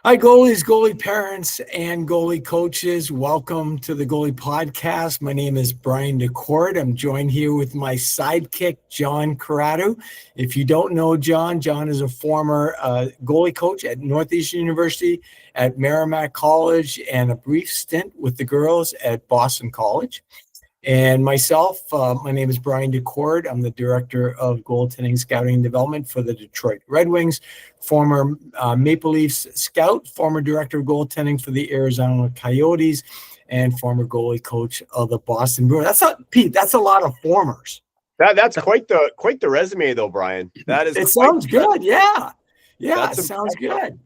Hi, goalies, goalie parents, and goalie coaches. Welcome to the Goalie Podcast. My name is Brian DeCourt. I'm joined here with my sidekick, John Corrado. If you don't know John, John is a former goalie coach at Northeastern University, at Merrimack College, and a brief stint with the girls at Boston College. And myself, my name is Brian DeCourt. I'm the Director of Goaltending Scouting and Development for the Detroit Red Wings, former Maple Leafs scout, former Director of Goaltending for the Arizona Coyotes, and former goalie coach of the Boston Bruins. Pete, that's a lot of formers. That's quite the resume, though, Brian. That is. It sounds good. Yeah, That's it sounds good.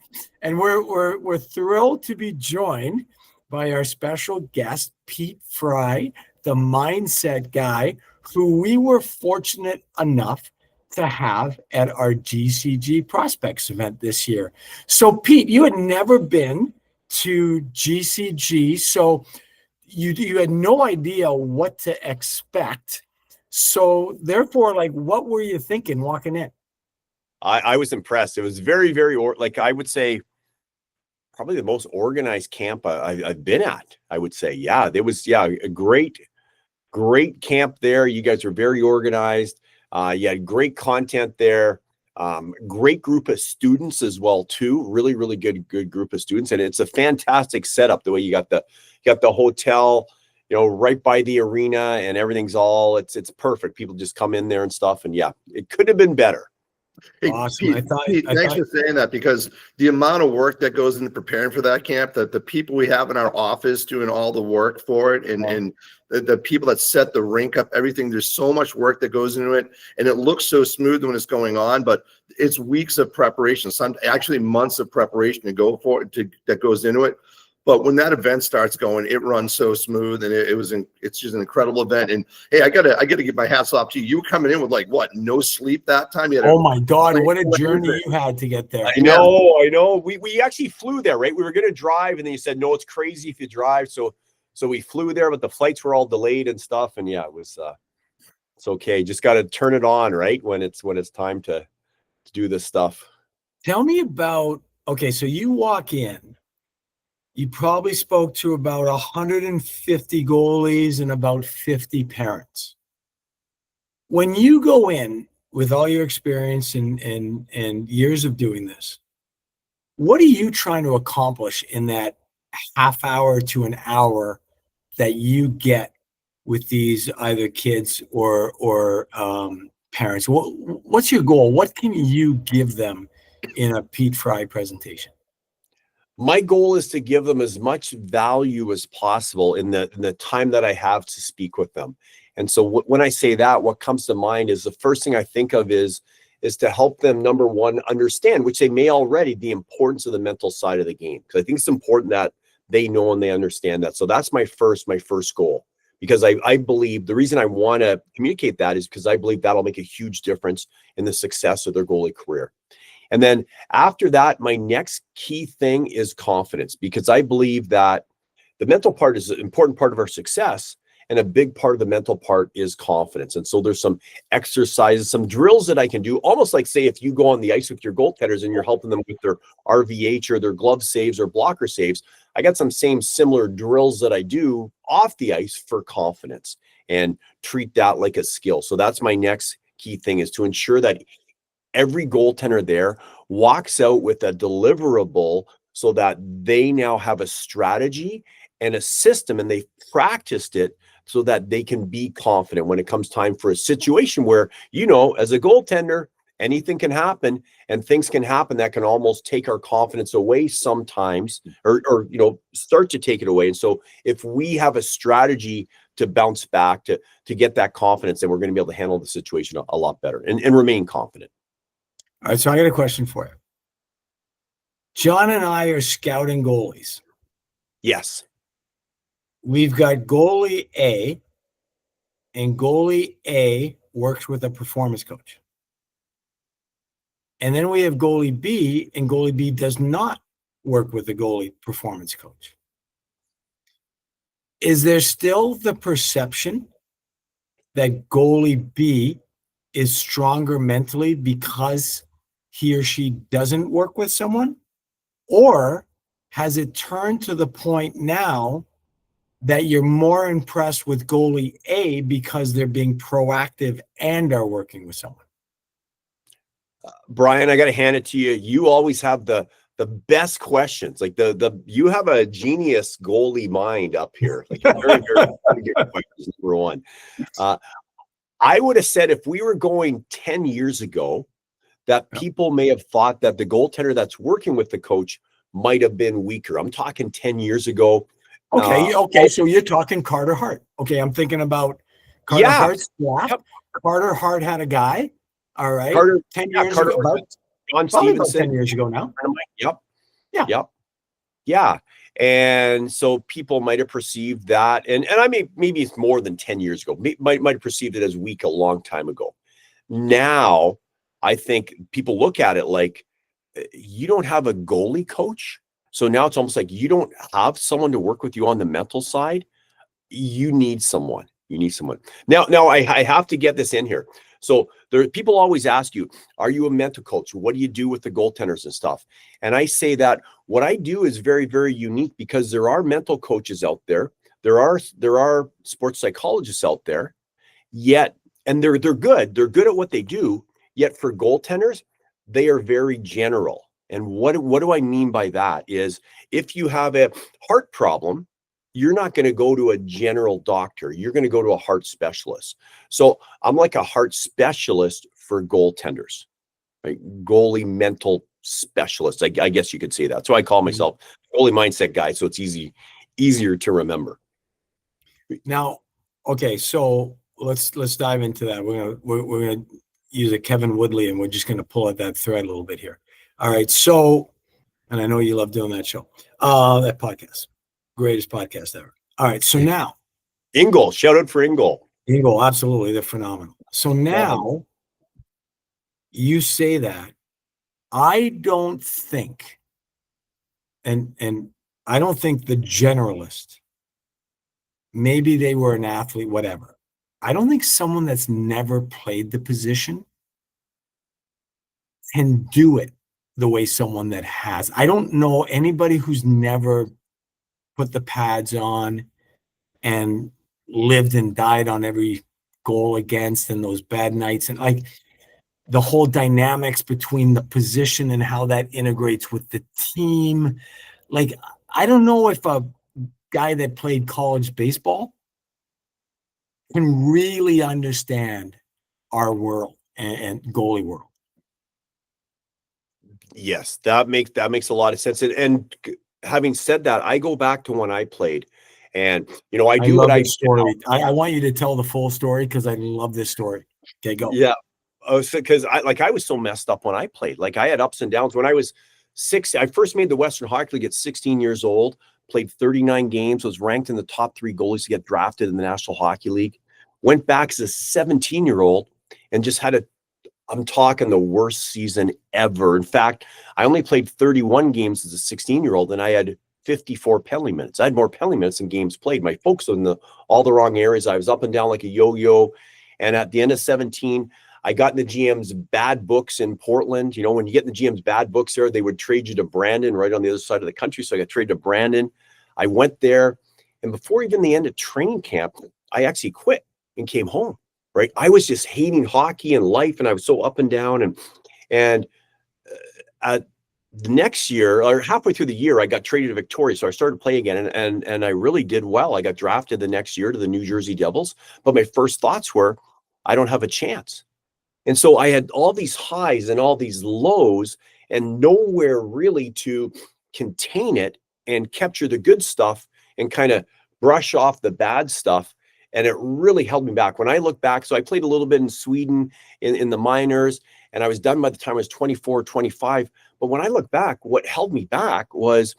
And we're thrilled to be joined by our special guest, Pete Fry, the mindset guy who we were fortunate enough to have at our GCG Prospects event this year. So, Pete, you had never been to GCG, so you had no idea what to expect. So, therefore, what were you thinking walking in? I was impressed. It was very, very, I would say, probably the most organized camp I've been at. I would say, there was, a great camp there. You guys were very organized. You had great content there. Great group of students as well too. Really, really good group of students, and it's a fantastic setup. The way you got the hotel, right by the arena, and everything's it's perfect. People just come in there and stuff, and it could have been better. Hey, Awesome. Pete, thanks for saying that, because the amount of work that goes into preparing for that camp, that the people we have in our office doing all the work for it, and the people that set the rink up, everything, there's so much work that goes into it, and it looks so smooth when it's going on, but it's weeks of preparation, some actually months of preparation that goes into it. But when that event starts going, it runs so smooth, and it's just an incredible event. And hey, I gotta give my hats off to you. You were coming in with no sleep that time. Oh my God, what a journey you had to get there. I know. We actually flew there, right? We were gonna drive, and then you said no, it's crazy if you drive. So we flew there, but the flights were all delayed and stuff. And it was it's okay. Just gotta turn it on, right? When it's time to do this stuff. Tell me about, okay, so you walk in. You probably spoke to about 150 goalies and about 50 parents. When you go in with all your experience and years of doing this, what are you trying to accomplish in that half hour to an hour that you get with these either kids or parents? What's your goal? What can you give them in a Pete Fry presentation? My goal is to give them as much value as possible in the time that I have to speak with them. And so when I say that, what comes to mind is the first thing I think of is to help them, number one, understand, which they may already, the importance of the mental side of the game. Because I think it's important that they know and they understand that. So that's my first goal. Because I believe the reason I want to communicate that is because I believe that'll make a huge difference in the success of their goalie career. And then after that, my next key thing is confidence, because I believe that the mental part is an important part of our success, and a big part of the mental part is confidence. And so there's some exercises, some drills that I can do, almost like, say, if you go on the ice with your goaltenders and you're helping them with their RVH or their glove saves or blocker saves, I got some similar drills that I do off the ice for confidence, and treat that like a skill. So that's my next key thing, is to ensure that every goaltender there walks out with a deliverable, so that they now have a strategy and a system, and they've practiced it so that they can be confident when it comes time for a situation where, as a goaltender, anything can happen, and things can happen that can almost take our confidence away sometimes, or start to take it away. And so if we have a strategy to bounce back, to get that confidence, then we're going to be able to handle the situation a lot better and remain confident. All right, so I got a question for you. John and I are scouting goalies. Yes. We've got goalie A, and goalie A works with a performance coach. And then we have goalie B, and goalie B does not work with a goalie performance coach. Is there still the perception that goalie B is stronger mentally because he or she doesn't work with someone? Or has it turned to the point now that you're more impressed with goalie A because they're being proactive and are working with someone? Brian, I got to hand it to you. You always have the best questions. Like you have a genius goalie mind up here. Like very, very good questions. Number one, I would have said if we were going 10 years ago, that people may have thought that the goaltender that's working with the coach might have been weaker. I'm talking 10 years ago. Okay. So you're talking Carter Hart. Okay, I'm thinking about Carter Hart's draft. Yep. Carter Hart had a guy. All right. Carter, 10 years ago. John Probably about Stevenson. 10 years ago now. Yep. Yeah. Yep. Yeah. And so people might have perceived that. And I mean, maybe it's more than 10 years ago. Might have perceived it as weak a long time ago. Now, I think people look at it like, you don't have a goalie coach. So now it's almost like you don't have someone to work with you on the mental side. You need someone. Now I have to get this in here. So people always ask you, are you a mental coach? What do you do with the goaltenders and stuff? And I say that what I do is very, very unique because there are mental coaches out there. There are sports psychologists out there, yet, and they're good. They're good at what they do. Yet for goaltenders, they are very general. And what do I mean by that is if you have a heart problem, you're not going to go to a general doctor. You're going to go to a heart specialist. So I'm like a heart specialist for goaltenders, right? Goalie mental specialist. I guess you could say that. So I call myself goalie mindset guy. So it's easier to remember. Now, okay, so let's dive into that. We're gonna use a Kevin Woodley, and we're just gonna pull at that thread a little bit here. All right, so, and I know you love doing that show, that podcast, greatest podcast ever. All right, so now, Ingol, shout out for Ingol. Absolutely, they're phenomenal. So now, you say that. I don't think, and I don't think the generalist, maybe they were an athlete, whatever. I don't think someone that's never played the position can do it the way someone that has. I don't know anybody who's never put the pads on and lived and died on every goal against and those bad nights and like the whole dynamics between the position and how that integrates with the team. Like, I don't know if a guy that played college baseball can really understand our world and goalie world. Yes, that makes a lot of sense. And having said that, I go back to when I played, and I do love what this story. I want you to tell the full story because I love this story. Okay, go. Yeah, because I was so messed up when I played. Like I had ups and downs when I was 6. I first made the Western Hockey League at 16 years old. Played 39 games. Was ranked in the top 3 goalies to get drafted in the National Hockey League. Went back as a 17-year-old and just had I'm talking the worst season ever. In fact, I only played 31 games as a 16-year-old, and I had 54 penalty minutes. I had more penalty minutes than games played. My focus was in all the wrong areas. I was up and down like a yo-yo. And at the end of 17, I got in the GM's bad books in Portland. When you get in the GM's bad books there, they would trade you to Brandon right on the other side of the country. So I got traded to Brandon. I went there. And before even the end of training camp, I actually quit and came home. Right. I was just hating hockey and life. And I was so up and down. And the next year, or halfway through the year, I got traded to Victoria. So I started playing again, and I really did well. I got drafted the next year to the New Jersey Devils. But my first thoughts were, I don't have a chance. And so I had all these highs and all these lows and nowhere really to contain it and capture the good stuff and kind of brush off the bad stuff. And it really held me back. When I look back, so I played a little bit in Sweden in the minors, and I was done by the time I was 24, 25. But when I look back, what held me back was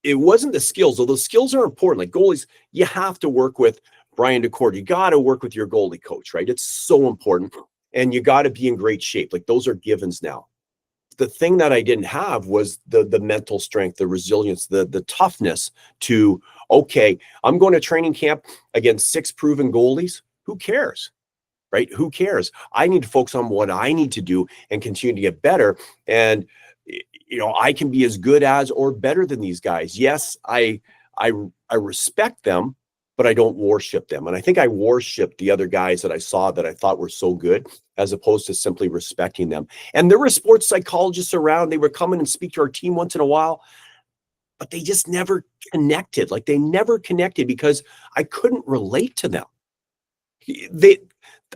it wasn't the skills, although skills are important. Like goalies, you have to work with Brian DeCord. You got to work with your goalie coach, right? It's so important. And you got to be in great shape. Like those are givens now. The thing that I didn't have was the mental strength, the resilience, the toughness to, okay, I'm going to training camp against 6 proven goalies. Who cares? Right? Who cares? I need to focus on what I need to do and continue to get better. And I can be as good as or better than these guys. Yes, I respect them, but I don't worship them. And I think I worshiped the other guys that I saw that I thought were so good, as opposed to simply respecting them. And there were sports psychologists around. They would come in and speak to our team once in a while, but they just never connected. Like, they never connected because I couldn't relate to them.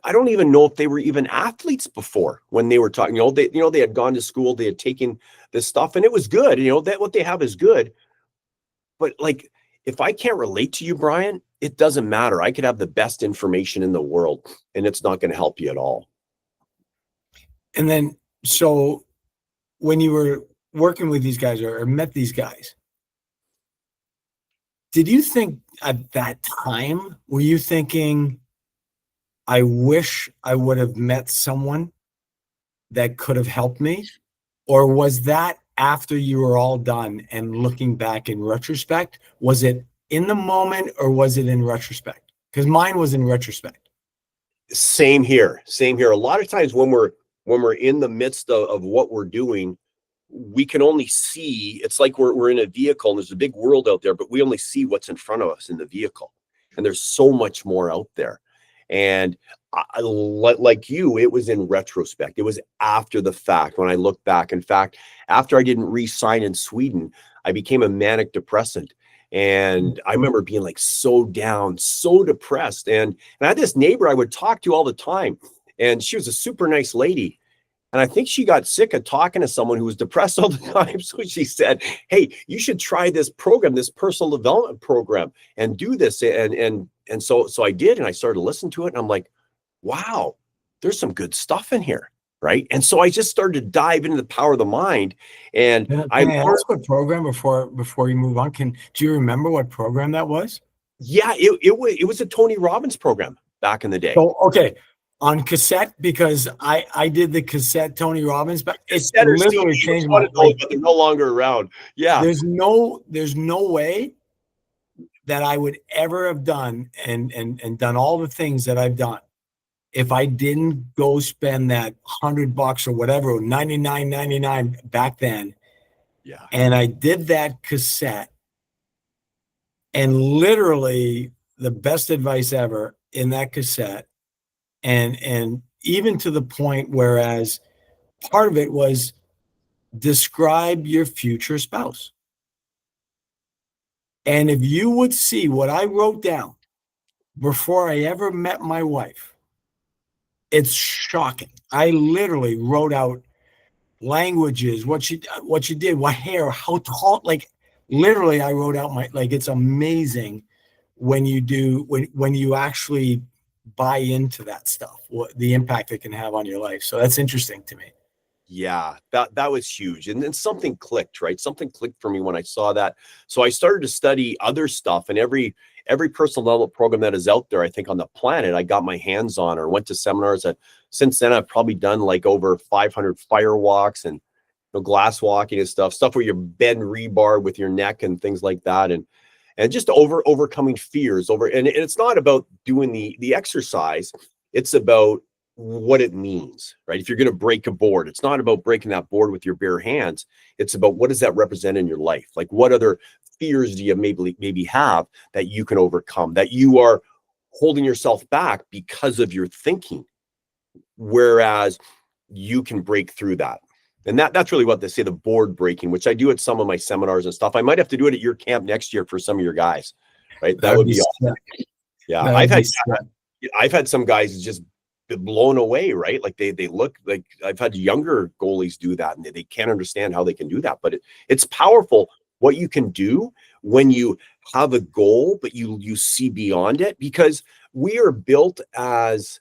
I don't even know if they were even athletes before when they were talking. They had gone to school, they had taken this stuff, and it was good. That what they have is good. But like, if I can't relate to you, Brian, it doesn't matter. I could have the best information in the world, and it's not going to help you at all. And then, so when you were working with these guys or met these guys, did you think at that time, were you thinking, I wish I would have met someone that could have helped me? Or was that after you were all done and looking back in retrospect? Was it in the moment or was it in retrospect? Because mine was in retrospect. Same here. A lot of times when we're in the midst of what we're doing, we can only see, it's like we're in a vehicle and there's a big world out there, but we only see what's in front of us in the vehicle. And there's so much more out there. And like you, it was in retrospect. It was after the fact when I look back. In fact, after I didn't re-sign in Sweden, I became a manic depressant. And I remember being like so down, so depressed. And I had this neighbor I would talk to all the time. And she was a super nice lady. And I think she got sick of talking to someone who was depressed all the time. So she said, hey, you should try this program, this personal development program, and do this. And so I did. And I started to listen to it. And I'm like, wow, there's some good stuff in here. Right. And so I just started to dive into the power of the mind. And Can I ask what program before you move on? Do you remember what program that was? Yeah, it was a Tony Robbins program back in the day. So, okay. On cassette, because I did the cassette Tony Robbins, but it's literally changed my life. But they're no longer around. Yeah. There's no way that I would ever have done and done all the things that I've done if I didn't go spend that $100 or whatever, $99.99 back then. Yeah. And I did that cassette, and literally the best advice ever in that cassette. And even to the point, whereas part of it was describe your future spouse. And if you would see what I wrote down before I ever met my wife, it's shocking. I literally wrote out languages, what she did, what hair, how tall, like literally I wrote out it's amazing when you actually buy into that stuff, what the impact it can have on your life. So that's interesting to me. Yeah, that was huge. And then something clicked, right? Something clicked for me when I saw that. So I started to study other stuff, and every personal development program that is out there, I think on the planet, I got my hands on or went to seminars. That since then I've probably done like over 500 fire walks and glass walking and stuff where you bend rebar with your neck and things like that. And just overcoming fears and it's not about doing the exercise. It's about what it means, right? If you're going to break a board, it's not about breaking that board with your bare hands. It's about what does that represent in your life? Like, what other fears do you maybe have that you can overcome, that you are holding yourself back because of your thinking, whereas you can break through that. And that's really what they say, the board breaking, which I do at some of my seminars and stuff. I might have to do it at your camp next year for some of your guys, right? That would be awesome. Yeah, I've had some guys just blown away, right? Like they look like, I've had younger goalies do that, and they can't understand how they can do that. But it's powerful what you can do when you have a goal, but you see beyond it, because we are built as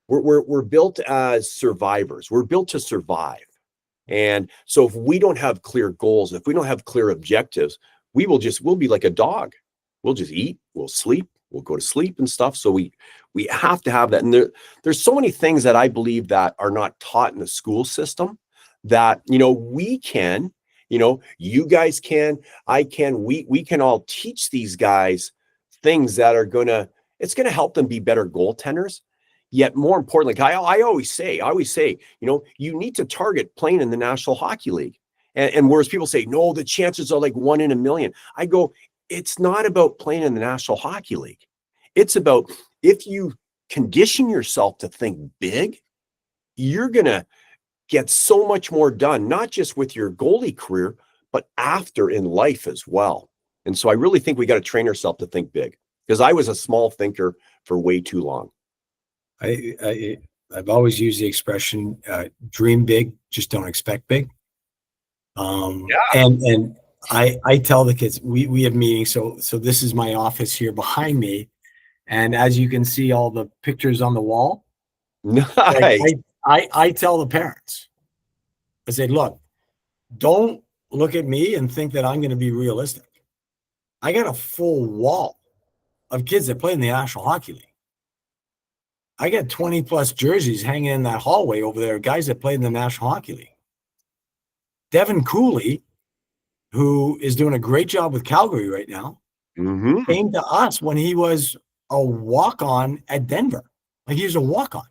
we're built as survivors. We're built to survive. And so if we don't have clear goals, if we don't have clear objectives, we'll be like a dog. We'll just eat, we'll sleep, we'll go to sleep and stuff. So we have to have that. And there's so many things that I believe that are not taught in the school system that, we can, you guys can, I can, we can all teach these guys things that are it's going to help them be better goaltenders. Yet more importantly, I always say, you need to target playing in the National Hockey League. And whereas people say, no, the chances are like 1 in a million. I go, it's not about playing in the National Hockey League. It's about, if you condition yourself to think big, you're going to get so much more done, not just with your goalie career, but after in life as well. And so I really think we got to train ourselves to think big, because I was a small thinker for way too long. I've always used the expression, dream big, just don't expect big. And I tell the kids, we have meetings. So this is my office here behind me. And as you can see, all the pictures on the wall. Nice. Like I tell the parents, I say, look, don't look at me and think that I'm going to be realistic. I got a full wall of kids that play in the National Hockey League. I got 20 plus jerseys hanging in that hallway over there, guys that played in the National Hockey League. Devin Cooley, who is doing a great job with Calgary right now, came to us when he was a walk-on at Denver. Like, he was a walk-on.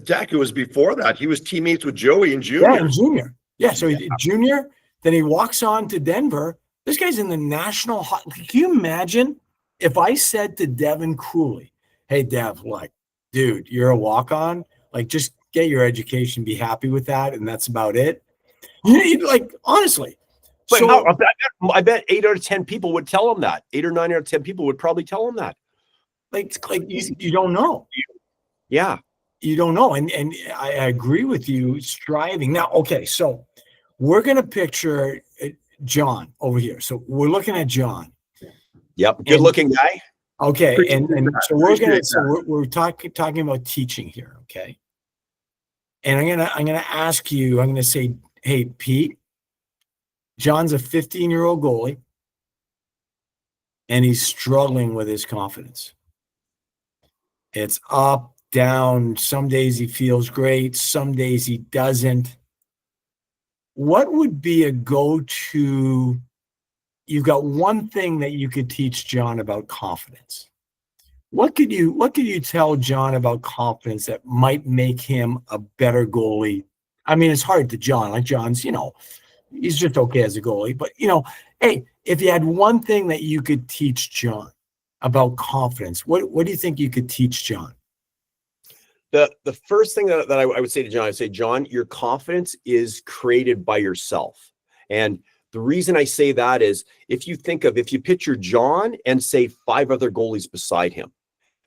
Dak, it was before that. He was teammates with Joey and Junior. Yeah, and Junior. Yeah, so he Junior, then he walks on to Denver. This guy's in the National Hockey. Can you imagine if I said to Devin Cooley, hey, Dev, like, dude, you're a walk-on. Like, just get your education, be happy with that, and that's about it. Like, honestly. But so, I bet 8 out of 10 people would tell him that. 8 or 9 out of 10 people would probably tell him that. Like you don't know. Yeah. You don't know. And I agree with you, striving. Now, okay, so we're going to picture John over here. So we're looking at John. Yep. Good looking guy. Okay. And so we're talking about teaching here. Okay. And I'm going to ask you, I'm going to say, hey, Pete, John's a 15-year-old goalie, and he's struggling with his confidence. It's up, down. Some days he feels great. Some days he doesn't. What would be a go-to? You've got one thing that you could teach John about confidence. What could you tell John about confidence that might make him a better goalie? I mean, it's hard to John. Like, John's, he's just okay as a goalie. But, hey, if you had one thing that you could teach John about confidence, what do you think you could teach John? The first thing that I would say to John, I'd say, John, your confidence is created by yourself. And the reason I say that is, if you picture John and say 5 other goalies beside him,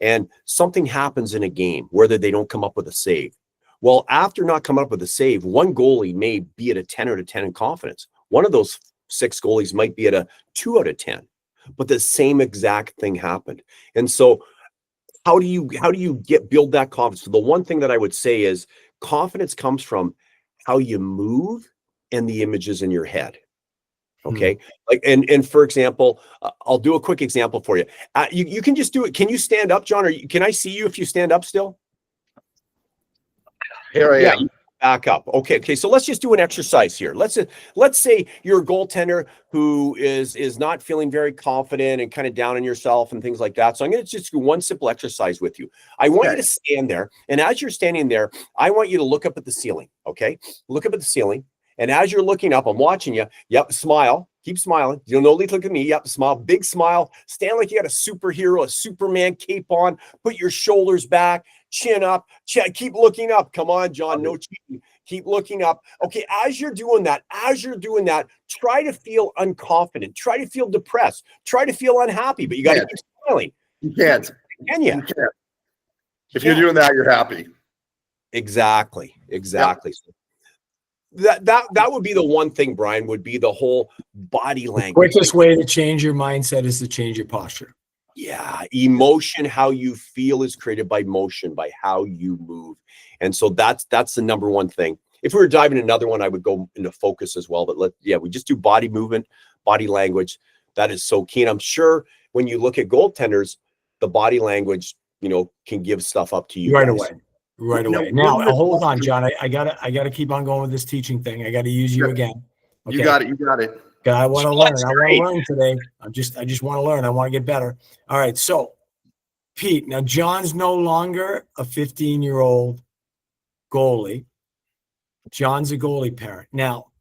and something happens in a game, whether they don't come up with a save. Well, after not coming up with a save, one goalie may be at a 10 out of 10 in confidence. One of those 6 goalies might be at a 2 out of 10, but the same exact thing happened. And so how do you build that confidence? So the one thing that I would say is, confidence comes from how you move and the images in your head. Okay. Like, and for example, I'll do a quick example for you. You can just do it. Can you stand up, John? Or can I see you if you stand up still? Here I am. Back up. Okay. So let's just do an exercise here. Let's say you're a goaltender who is not feeling very confident and kind of down on yourself and things like that. So I'm going to just do one simple exercise with you. I want you to stand there. And as you're standing there, I want you to look up at the ceiling. Okay. Look up at the ceiling. And as you're looking up, I'm watching you. Yep. Smile. Keep smiling. You don't know, look at me. Yep. Smile. Big smile. Stand like you got a superhero, a Superman cape on. Put your shoulders back. Chin up. Keep looking up. Come on, John. No cheating. Keep looking up. Okay. As you're doing that, try to feel unconfident. Try to feel depressed. Try to feel unhappy. But you got to keep smiling. You can't. Can you? You can't. If you're doing that, you're happy. Exactly. Yep. That would be the one thing, Brian, would be the whole body language. The quickest way to change your mindset is to change your posture. Yeah. Emotion, how you feel is created by motion, by how you move. And so that's the number one thing. If we were diving another one, I would go into focus as well. But we just do body movement, body language. That is so key. And I'm sure when you look at goaltenders, the body language, can give stuff up to you right guys. away. Right away. Now, hold on, John. I gotta keep on going with this teaching thing. I gotta use you again. Okay? You got it. I want to learn. I want to learn today. I just want to learn. I want to get better. All right. So, Pete, now John's no longer a 15-year-old goalie. John's a goalie parent. Now,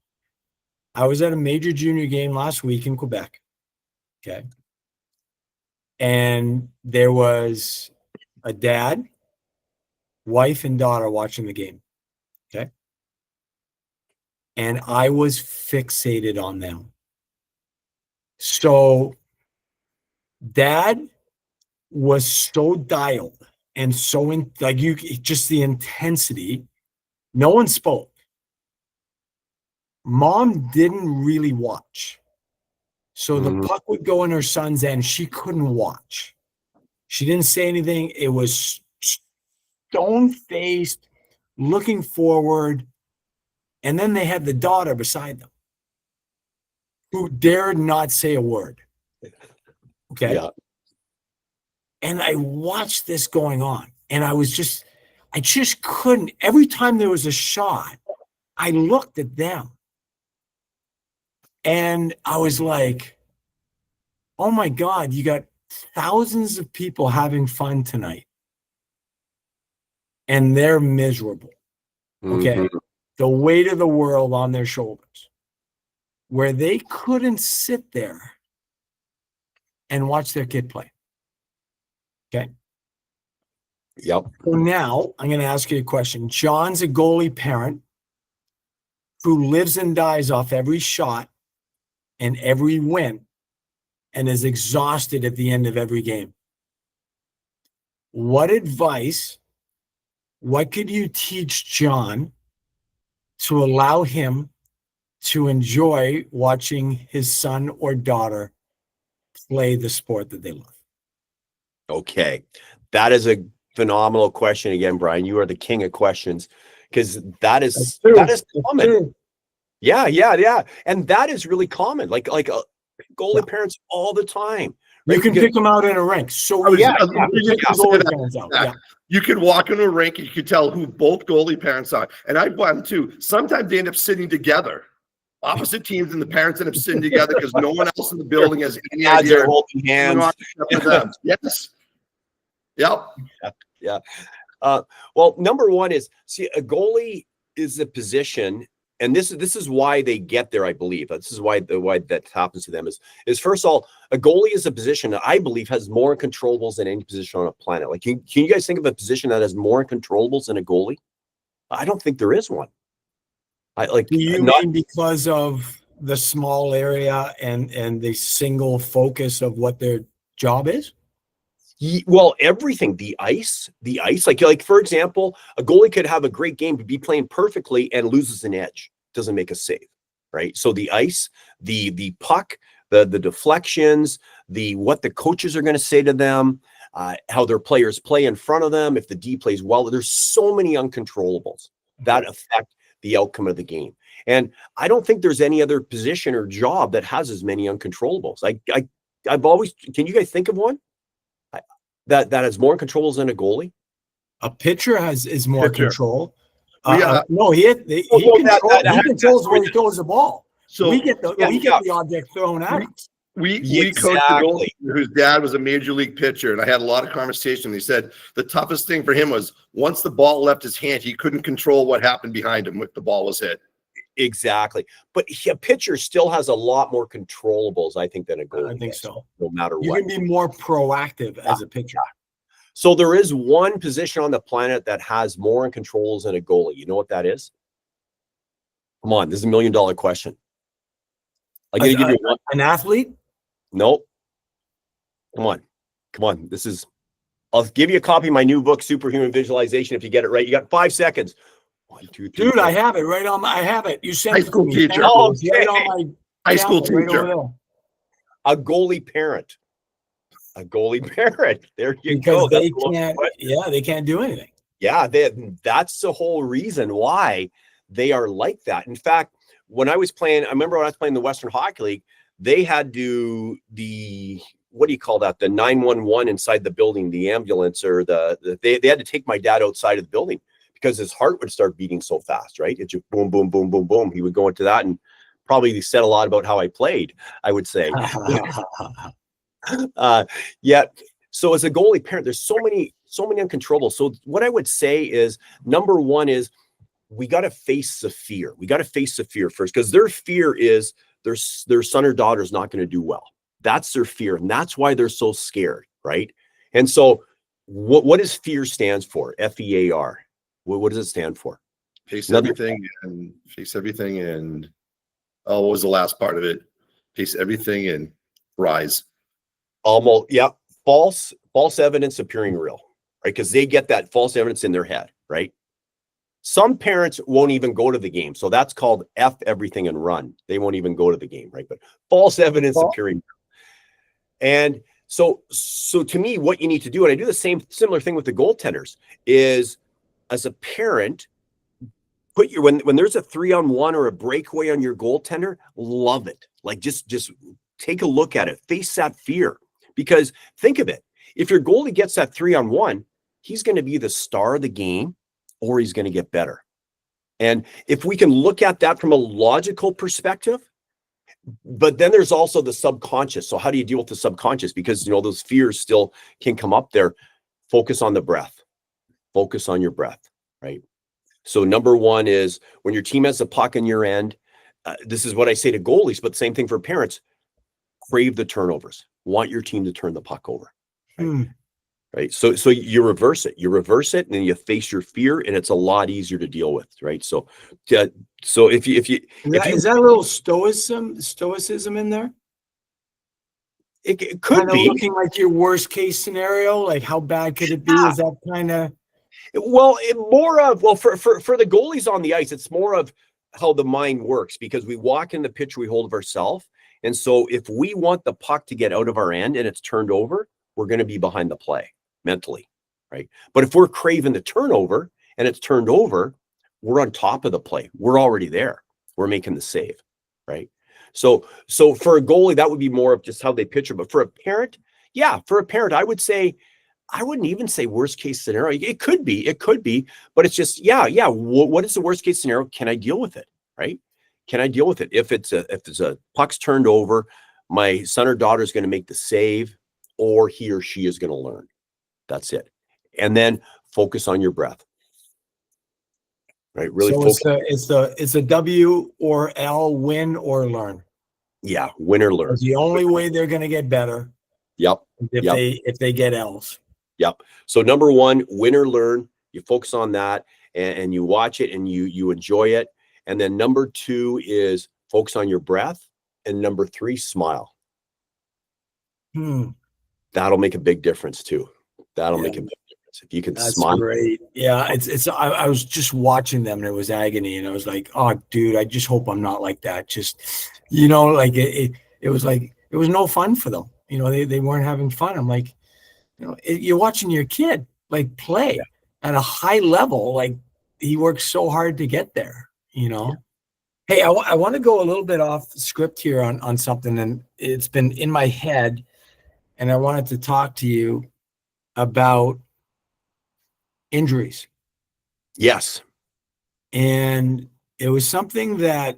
I was at a major junior game last week in Quebec. Okay. And there was a dad, wife, and daughter watching the game. Okay. And I was fixated on them. So dad was so dialed and so in, like, you just the intensity. No one spoke. Mom didn't really watch. So the puck would go in her son's end. She couldn't watch. She didn't say anything. It was stone-faced, looking forward. And then they had the daughter beside them who dared not say a word. Okay. Yeah. And I watched this going on. And I just couldn't. Every time there was a shot, I looked at them. And I was like, oh my God, you got thousands of people having fun tonight. And they're miserable. Okay. Mhm. The weight of the world on their shoulders, where they couldn't sit there and watch their kid play. Okay. Yep. So now I'm going to ask you a question. John's a goalie parent who lives and dies off every shot and every win and is exhausted at the end of every game. What advice, what could you teach John to allow him to enjoy watching his son or daughter play the sport that they love? Okay. That is a phenomenal question again, Brian. You are the king of questions, because that is common. Yeah. And that is really common. Like goalie parents all the time. Right? You can pick them out in a rink. So you could walk in a rink and you could tell who both goalie parents are. And I've them too. Sometimes they end up sitting together. Opposite teams, and the parents end up sitting together because no one else in the building has any idea. They're holding hands. Yes. Yep. Yeah. Well, number one is, see, a goalie is a position, and this is why they get there. I believe this is why that happens to them is first of all, a goalie is a position that I believe has more controllables than any position on a planet. Like, can you guys think of a position that has more controllables than a goalie? I don't think there is one. Do you mean because of the small area and the single focus of what their job is? Well, everything, the ice, like for example, a goalie could have a great game, be playing perfectly and loses an edge, doesn't make a save, right? So the ice, the puck, the deflections, what the coaches are going to say to them, how their players play in front of them, if the D plays well, there's so many uncontrollables that affect the outcome of the game. And I don't think there's any other position or job that has as many uncontrollables. I've always, can you guys think of one that has more controls than a goalie? A pitcher is more control. No, he controls where he throws the ball. So we get the object thrown at us. We coached a goalie whose dad was a major league pitcher, and I had a lot of conversation. He said the toughest thing for him was once the ball left his hand, he couldn't control what happened behind him when the ball was hit. Exactly. But a pitcher still has a lot more controllables, I think, than a goalie. I think so. No matter what. You can be more proactive as a pitcher. So there is one position on the planet that has more controls than a goalie. You know what that is? Come on, this is $1 million question. I'm going to give you one. An athlete? Nope. Come on. I'll give you a copy of my new book, Superhuman Visualization, if you get it right. You got 5 seconds. 1, 2, 3. Dude, I have it right on I have it. You sent high school teacher. Oh, okay. Right on my high school teacher. Right a goalie parent. There you go. They can't do anything. Yeah, that's the whole reason why they are like that. In fact, when I was playing, I remember when I was playing the Western Hockey League, they had to what do you call that? The 911 inside the building, the ambulance, or they had to take my dad outside of the building because his heart would start beating so fast, right? It's just boom, boom, boom, boom, boom. He would go into that and probably said a lot about how I played, I would say. So as a goalie parent, there's so many uncontrollables. So what I would say is, number one is we got to face the fear. We got to face the fear first, because their fear is their son or daughter is not going to do well. That's their fear, and that's why they're so scared, right? And so, what does fear stands for? FEAR. What does it stand for? Face everything and oh, what was the last part of it? Face everything and rise. Almost, yeah. False evidence appearing real, right? Because they get that false evidence in their head, right? Some parents won't even go to the game. So that's called F everything and run. They won't even go to the game, right? But false evidence appearing. And so to me, what you need to do, and I do the similar thing with the goaltenders, is as a parent, put your, when there's a 3-on-1 or a breakaway on your goaltender, love it. Like just take a look at it, face that fear. Because think of it, if your goalie gets that 3-on-1, he's going to be the star of the game, or he's going to get better. And if we can look at that from a logical perspective, but then there's also the subconscious. So how do you deal with the subconscious? Because, those fears still can come up there. Focus on the breath. Focus on your breath, right? So number one is when your team has the puck in your end, this is what I say to goalies, but same thing for parents, crave the turnovers. Want your team to turn the puck over, right? Right. So you reverse it, and then you face your fear, and it's a lot easier to deal with, right? So if you is that a little stoicism in there? It could kind of be looking like your worst case scenario, like how bad could it be? Is that kind of for the goalies on the ice, it's more of how the mind works, because we walk in the pitch we hold of ourselves. And so if we want the puck to get out of our end and it's turned over, we're going to be behind the play mentally, right? But if we're craving the turnover and it's turned over, we're on top of the play. We're already there. We're making the save, right? So for a goalie, that would be more of just how they pitch it. But for a parent, I would say, I wouldn't even say worst case scenario. It could be, but it's just, what is the worst case scenario? Can I deal with it, right? Can I deal with it? If it's a puck's turned over, my son or daughter is going to make the save, or he or she is going to learn. That's it. And then focus on your breath. Right? Really focus. It's a W or L, win or learn. Yeah, win or learn. It's the only way they're going to get better. Yep. If they get L's. Yep. So number one, win or learn. You focus on that, and you watch it, and you enjoy it. And then number two is focus on your breath. And number three, smile. That'll make a big difference too. That'll make a big difference if you can smile. Great. Yeah, I was just watching them, and it was agony, and I was like, oh, dude, I just hope I'm not like that. Just, like it was like it was no fun for them. They weren't having fun. I'm like, you're watching your kid like play at a high level. Like he works so hard to get there. Hey, I want to go a little bit off script here on something, and it's been in my head, and I wanted to talk to you about injuries. Yes. And it was something that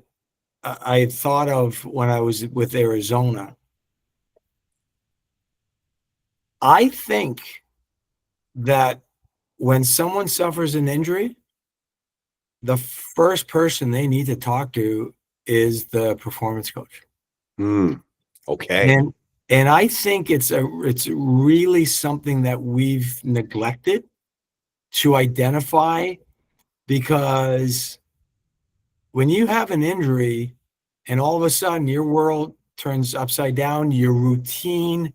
I had thought of when I was with Arizona. I think that when someone suffers an injury, the first person they need to talk to is the performance coach. Okay. And I think it's really something that we've neglected to identify, because when you have an injury and all of a sudden your world turns upside down, your routine,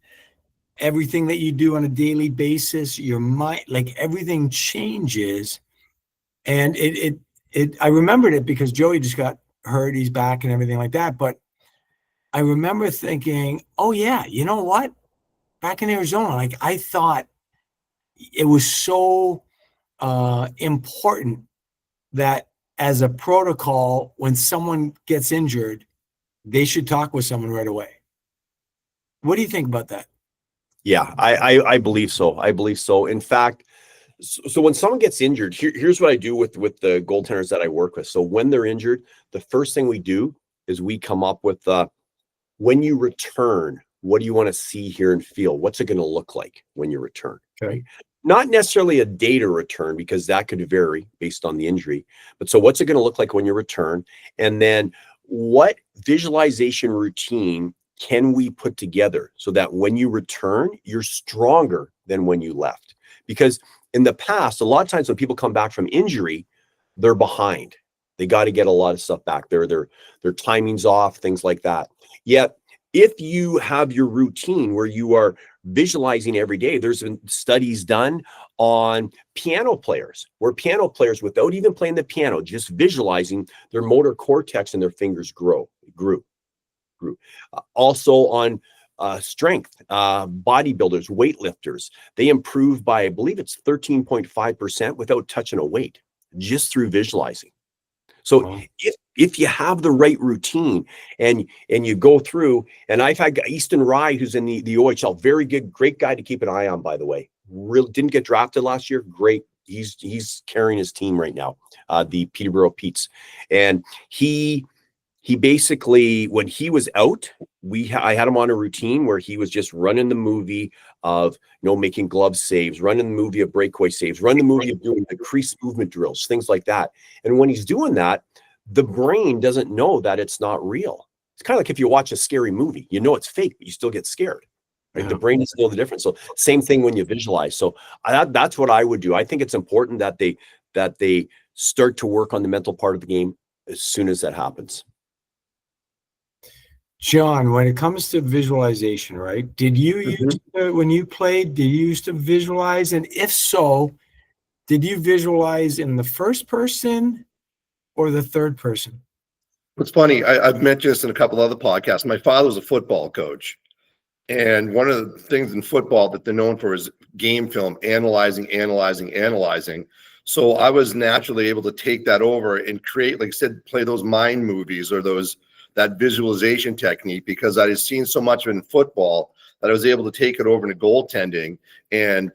everything that you do on a daily basis, your mind, like everything changes. And I remembered it because Joey just got hurt, he's back and everything like that. But I remember thinking, oh yeah, you know what? Back in Arizona, like I thought it was so important that as a protocol, when someone gets injured, they should talk with someone right away. What do you think about that? Yeah, I believe so. I believe so. In fact, so when someone gets injured, here's what I do with the goaltenders that I work with. So when they're injured, the first thing we do is we come up with when you return, what do you want to see, hear, and feel? What's it going to look like when you return? Okay. Right? not necessarily a day to return, because that could vary based on the injury. But so what's it going to look like when you return? And then what visualization routine can we put together so that when you return, you're stronger than when you left? Because in the past, a lot of times when people come back from injury, they're behind. They got to get a lot of stuff back. Their timing's off, things like that. Yet, if you have your routine where you are visualizing every day, there's been studies done on piano players, where piano players, without even playing the piano, just visualizing, their motor cortex and their fingers grew. Also on strength, bodybuilders, weightlifters, they improve by, I believe it's 13.5% without touching a weight, just through visualizing. So Wow. if you have the right routine and you go through, and I've had Easton Rye, who's in the OHL, very good, great guy to keep an eye on, by the way. Really didn't get drafted last year. Great. He's carrying his team right now, the Peterborough Petes. And he basically, when he was out, I had him on a routine where he was just running the movie of, making glove saves, running the movie of breakaway saves, running the movie of doing the crease movement drills, things like that. And when he's doing that, the brain doesn't know that it's not real. It's kind of like if you watch a scary movie, it's fake, but you still get scared. Right? Yeah. The brain doesn't know the difference. So same thing when you visualize. So that's what I would do. I think it's important that they start to work on the mental part of the game as soon as that happens. John, when it comes to visualization, right? Did you use when you played, did you used to visualize? And if so, did you visualize in the first person or the third person? It's funny. I've mentioned this in a couple other podcasts. My father was a football coach. And one of the things in football that they're known for is game film, analyzing. So I was naturally able to take that over and create, like I said, play those mind movies or that visualization technique, because I had seen so much of it in football that I was able to take it over into goaltending. And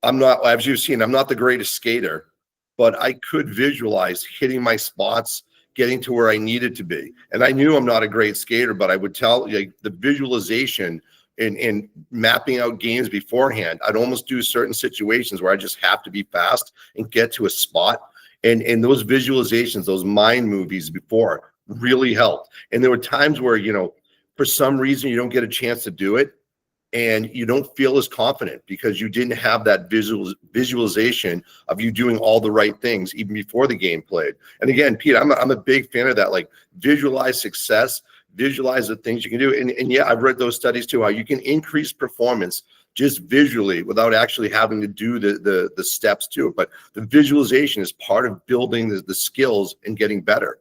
I'm not, as you've seen, I'm not the greatest skater, but I could visualize hitting my spots, getting to where I needed to be. And I knew I'm not a great skater, but I would tell you, the visualization and mapping out games beforehand, I'd almost do certain situations where I just have to be fast and get to a spot. And those visualizations, those mind movies before really helped. And there were times where, for some reason you don't get a chance to do it and you don't feel as confident because you didn't have that visualization of you doing all the right things even before the game played. And again, Pete, I'm a big fan of that. Like, visualize success, visualize the things you can do. And yeah, I've read those studies too, how you can increase performance just visually without actually having to do the steps to it. But the visualization is part of building the skills and getting better.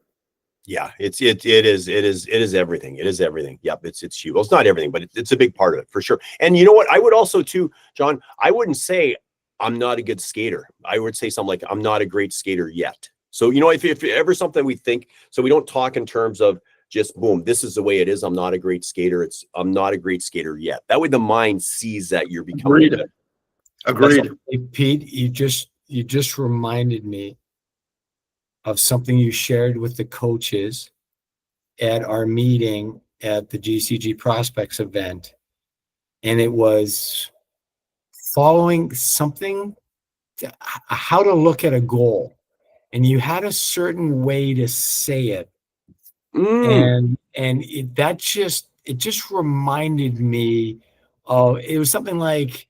Yeah, it is everything. It is everything. Yep, it's huge. Well, it's not everything, but it's a big part of it for sure. And you know what? I would also too, John, I wouldn't say I'm not a good skater. I would say something like I'm not a great skater yet. So, if ever something we think, so we don't talk in terms of just boom, this is the way it is. I'm not a great skater. It's I'm not a great skater yet. That way the mind sees that you're becoming. Agreed. Hey, Pete, you just reminded me of something you shared with the coaches at our meeting at the GCG Prospects event. And it was following something, how to look at a goal. And you had a certain way to say it. And it just reminded me of, it was something like,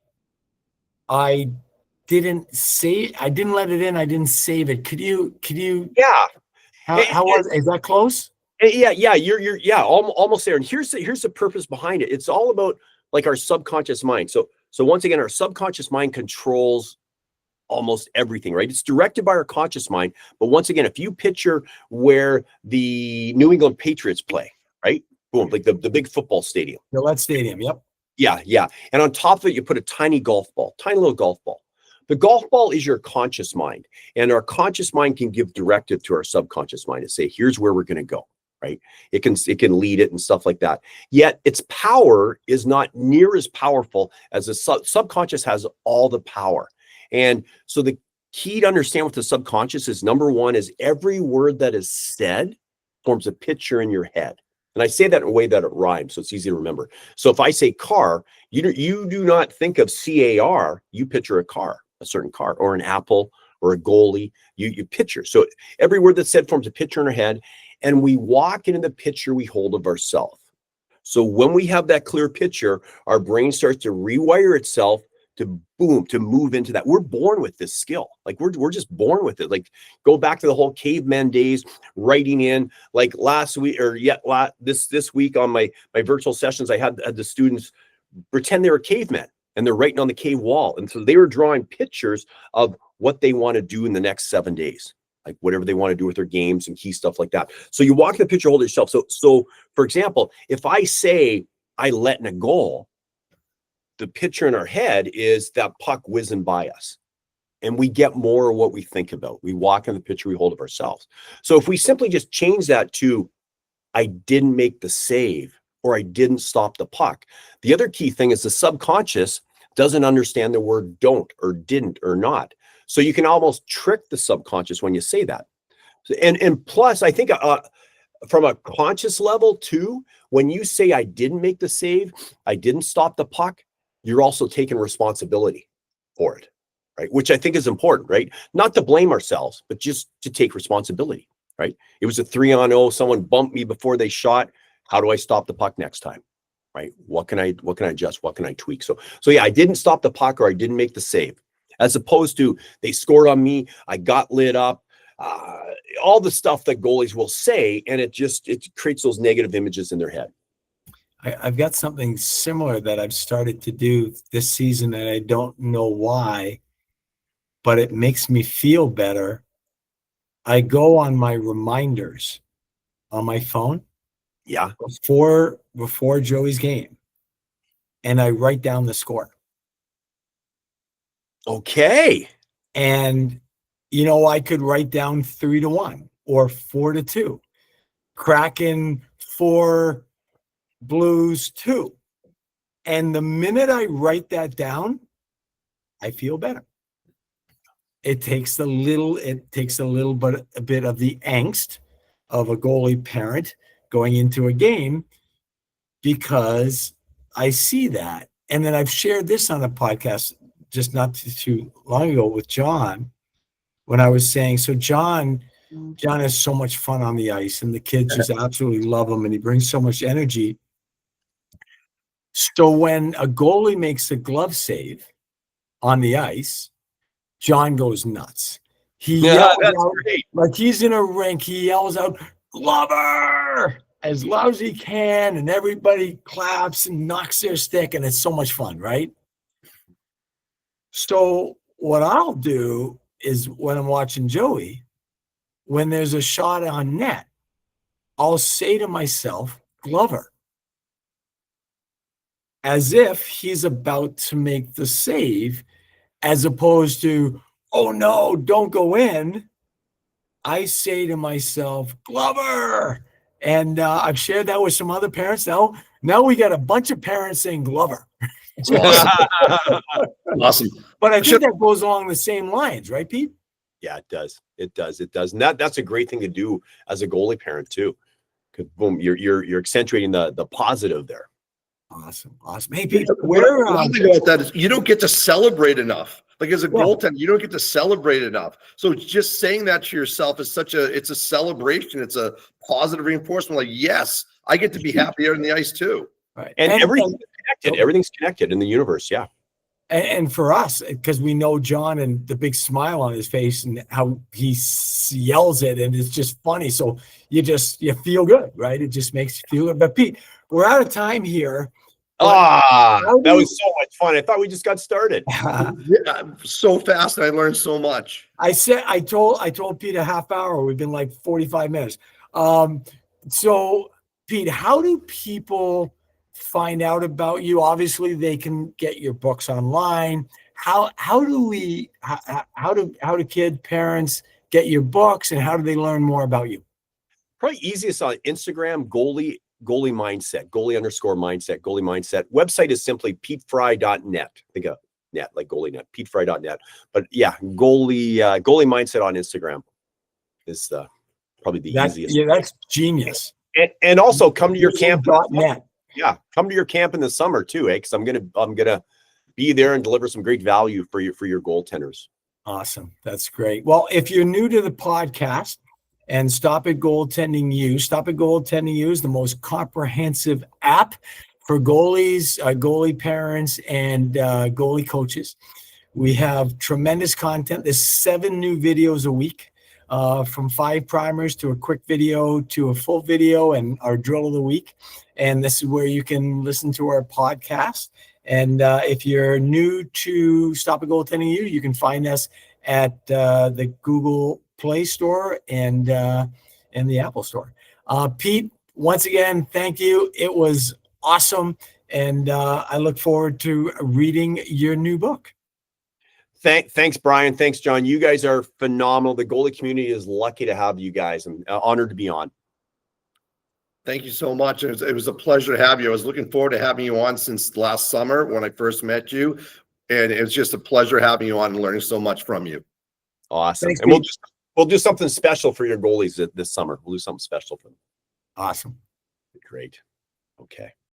I didn't let it in. I didn't save it. Could you? Yeah. How was? Is that close? Yeah. You're almost there. And here's the purpose behind it. It's all about like our subconscious mind. So once again, our subconscious mind controls almost everything, right? It's directed by our conscious mind. But once again, if you picture where the New England Patriots play, right? Boom, like the big football stadium. Gillette Stadium. Yep. Yeah. And on top of it, you put a tiny little golf ball. The golf ball is your conscious mind, and our conscious mind can give directive to our subconscious mind to say, here's where we're going to go, right? It can lead it and stuff like that. Yet its power is not near as powerful as the subconscious has all the power. And so the key to understand what the subconscious is, number one, is every word that is said forms a picture in your head. And I say that in a way that it rhymes, so it's easy to remember. So if I say car, you do not think of CAR, you picture a car. a certain card, or an apple, or a goalie. You picture. So every word that's said forms a picture in our head, and we walk into the picture we hold of ourselves. So when we have that clear picture, our brain starts to rewire itself to move into that. We're born with this skill. Like we're just born with it. Like go back to the whole caveman days, writing in. Like last week, or this week on my virtual sessions, I had the students pretend they were cavemen, and they're writing on the cave wall. And so they were drawing pictures of what they want to do in the next 7 days, like whatever they want to do with their games and key stuff like that. So you walk the picture, hold it yourself. So for example, if I say I let in a goal, the picture in our head is that puck whizzing by us, and we get more of what we think about. We walk in the picture we hold of ourselves. So if we simply just change that to, I didn't make the save, or I didn't stop the puck. The other key thing is the subconscious doesn't understand the word don't, or didn't, or not. So you can almost trick the subconscious when you say that. And plus, I think from a conscious level too, when you say I didn't make the save, I didn't stop the puck, you're also taking responsibility for it, right? Which I think is important, right? Not to blame ourselves, but just to take responsibility, right? It was a 3-on-0, someone bumped me before they shot. How do I stop the puck next time, right? What can I adjust? What can I tweak? So yeah, I didn't stop the puck, or I didn't make the save, as opposed to they scored on me, I got lit up, all the stuff that goalies will say, and it creates those negative images in their head. I've got something similar that I've started to do this season, and I don't know why, but it makes me feel better. I go on my reminders on my phone. Yeah. Before Joey's game, and I write down the score. Okay. And, I could write down 3-1 or 4-2. Kraken 4, Blues 2. And the minute I write that down, I feel better. It takes a little bit, a bit of the angst of a goalie parent going into a game, because I see that. And then I've shared this on a podcast just not too long ago with John, when I was saying, so John has so much fun on the ice, and the kids just absolutely love him, and he brings so much energy. So when a goalie makes a glove save on the ice, John goes nuts. He yells out, great. like he's in a rink. He yells out, "Glover!" as loud as he can, and everybody claps and knocks their stick, and it's so much fun, right? So what I'll do is, when I'm watching Joey, when there's a shot on net, I'll say to myself, "Glover," as if he's about to make the save, as opposed to, "Oh no, don't go in." I say to myself, "Glover." And I've shared that with some other parents. Now we got a bunch of parents saying Glover. It's awesome. Awesome. But I think that goes along the same lines, right, Pete? Yeah, it does. It does. And that's a great thing to do as a goalie parent too. Because boom, you're accentuating the positive there. Awesome. Hey, Pete, one thing about that is you don't get to celebrate enough. Like as a goaltender, you don't get to celebrate enough. So just saying that to yourself is it's a celebration. It's a positive reinforcement. Like, yes, I get to be happy out on the ice too. Right. And everything's connected. Everything's connected in the universe. Yeah. And for us, because we know John and the big smile on his face and how he yells it, and it's just funny. So you feel good, right? It just makes you feel good. But Pete, we're out of time here. That was so much fun. I thought we just got started. So fast, and I learned so much. I told Pete a half hour. We've been like 45 minutes. So Pete, how do people find out about you? Obviously, they can get your books online. How do parents get your books, and how do they learn more about you? Probably easiest on Instagram, goalie mindset, goalie_mindset, goalie mindset. Website is simply petefry.net. Think of net, like goalie net, petefry.net. But yeah, goalie mindset on Instagram is probably the easiest. Yeah, that's genius. And also come to your camp. .net. Yeah, come to your camp in the summer too, because I'm gonna be there and deliver some great value for your goaltenders. Awesome. That's great. Well, if you're new to the podcast and Stop It Goaltending U, Stop It Goaltending U is the most comprehensive app for goalies, goalie parents, and goalie coaches. We have tremendous content. There's 7 new videos a week, from 5 primers to a quick video to a full video and our drill of the week. And this is where you can listen to our podcast. And if you're new to Stop It Goaltending U, you can find us at the Google Play Store and the Apple Store. Pete, once again, thank you. It was awesome. And I look forward to reading your new book. Thanks, Brian. Thanks, John. You guys are phenomenal. The goalie community is lucky to have you guys. I'm honored to be on. Thank you so much. It was a pleasure to have you. I was looking forward to having you on since last summer when I first met you. And it was just a pleasure having you on and learning so much from you. Awesome. Thanks, and we'll do something special for your goalies this summer. We'll do something special for them. Awesome. Great. Okay.